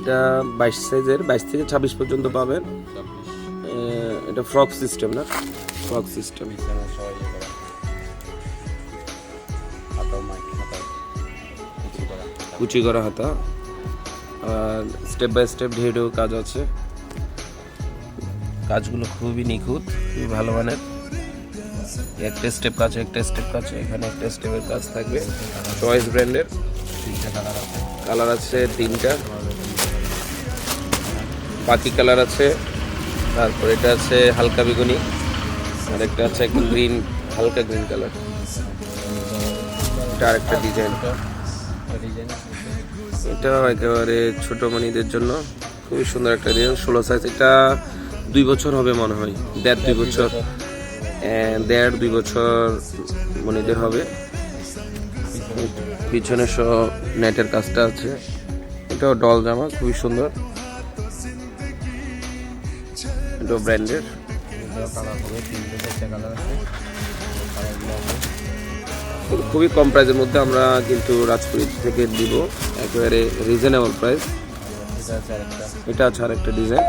এটা 22 সাইজের, 22 থেকে 26 পর্যন্ত পাবেন। এটা ফ্রক সিস্টেম না, ফ্রক সিস্টেম, কুচি করা হাতা, আর স্টেপ বাই স্টেপ ঢেউ কাজ আছে। কাজগুলো খুবই নিখুঁত, খুবই ভালো মানের। একটা স্টেপ কাজ, একটা স্টেপ কাজ, এখানে একটা স্টেপের কাজ থাকবে। চয়েস ব্র্যান্ডের কালার আছে 3টা, বাকি কালার আছে। তারপর এটা আছে হালকা বেগুনি, আর একটা আছে একদম গ্রিন, হালকা গ্রিন কালার। এটা আরেকটা ডিজাইন, এটা একেবারে ছোট মনিদের জন্য খুবই সুন্দর একটা ডিজাইন, 16 সাইজ। এটা 2 বছর হবে মনে হয়, 1.5-2 বছর, 1.5-2 বছর মনিদের হবে। পিছনে সহ নেটের কাজটা আছে। এটাও ডল জামা, খুবই সুন্দর, এটাও ব্র্যান্ডের। খুবই কম প্রাইসের মধ্যে আমরা কিন্তু রাজপুরি থেকে দিব, একেবারে রিজনেবল প্রাইস। এটা আছে আরেকটা ডিজাইন,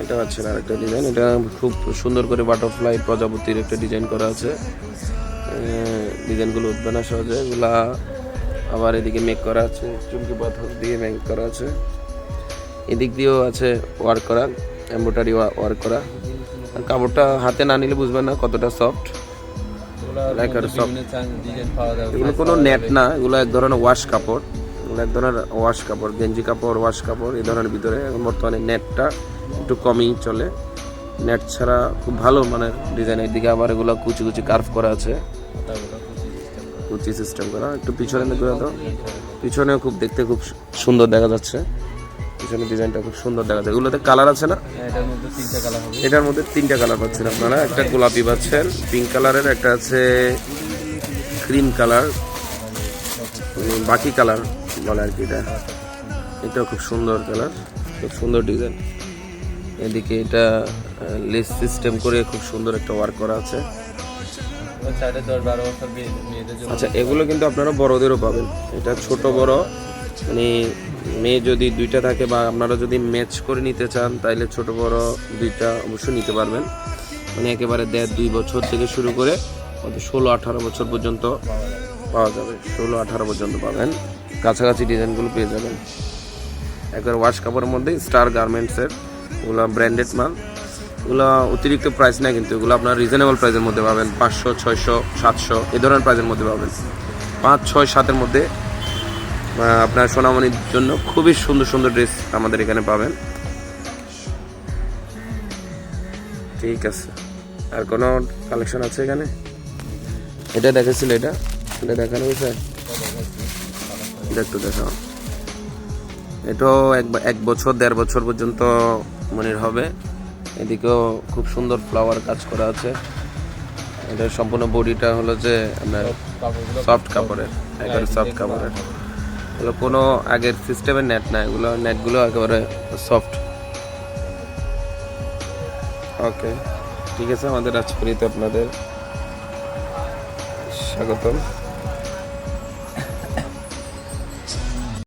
এটা আছে আরেকটা ডিজাইন। এটা খুব সুন্দর করে বাটারফ্লাই প্রজাপতির একটা ডিজাইন করা আছে। ডিজাইনগুলো উদ্বানা সহজে, এগুলা আবার এদিকে মেক করা আছে, চুমকি পাথর দিয়ে মেক করা আছে। এদিক দিয়েও আছে ওয়ার্ক করা, এমব্রয়ডারি ওয়ার্ক করা। আর কাপড়টা হাতে না নিলে বুঝবেন না কতটা সফট। এগুলো কোনো নেট না, এগুলো এক ধরনের ওয়াশ কাপড়, এগুলো এক ধরনের ওয়াশ কাপড়, গেঞ্জি কাপড়, ওয়াশ কাপড় এই ধরনের ভিতরে। এখন বর্তমানে নেটটা একটু কমই চলে, নেট ছাড়া খুব ভালো মানের ডিজাইন। এদিকে আবার এগুলো কুচি কুচি কার্ভ করা আছে, কুচি সিস্টেম করা। একটু পিছনে দেখে দাও, পিছনেও খুব দেখতে খুব সুন্দর দেখা যাচ্ছে, পিছনে ডিজাইনটা খুব সুন্দর দেখা যাচ্ছে। এগুলোতে কালার আছে না, এটার মধ্যে 3টা কালার পাচ্ছেন আপনারা। একটা গোলাপি পাচ্ছেন, পিঙ্ক কালারের, একটা আছে ক্রিম কালার, বাকি কালার বলে আর কি। এটাও খুব সুন্দর কালার, খুব সুন্দর ডিজাইন। এদিকে এটা লেস সিস্টেম করে খুব সুন্দর একটা ওয়ার্ক করা আছে। আচ্ছা, এগুলো কিন্তু আপনারা বড়দেরও পাবেন। এটা ছোট বড়, মানে মেয়ে যদি 2টা থাকে বা আপনারা যদি ম্যাচ করে নিতে চান তাহলে ছোট বড় 2টা অবশ্যই নিতে পারবেন। মানে একেবারে 1.5-2 বছর থেকে শুরু করে 16-18 বছর পর্যন্ত পাওয়া যাবে, 16-18 পর্যন্ত পাবেন। কাছাকাছি ডিজাইনগুলো পেয়ে যাবেন। একবার ওয়াশ কাপড়ের মধ্যে স্টার গার্মেন্টসের, এগুলো ব্র্যান্ডেড মাল। এগুলো অতিরিক্ত প্রাইস না, কিন্তু এগুলো আপনার রিজনেবল প্রাইসের মধ্যে পাবেন। 500, 600, 700 এই ধরনের প্রাইসের মধ্যে পাবেন। 5, 6, 7-এর মধ্যে আপনার সোনামণির জন্য খুবই সুন্দর সুন্দর ড্রেস আমাদের এখানে পাবেন। ঠিক আছে, আর কোনো কালেকশন আছে এখানে? এটা দেখেছিল, এটা দেখানো হয়েছে, একটু দেখাও। এটাও 1 বছর 1.5 বছর পর্যন্ত মনির হবে। এদিকেও খুব সুন্দর ফ্লাওয়ার কাজ করা আছে। এটা সম্পূর্ণ বডিটা হলো যে আপনার সফট কাপড়ের, একেবারে সফট কাপড়ের। এগুলো কোনো আগের সিস্টেমের নেট না, এগুলো নেটগুলো একেবারে সফট। ওকে, ঠিক আছে, আমাদের রাজপুরিতে আপনাদের স্বাগতম।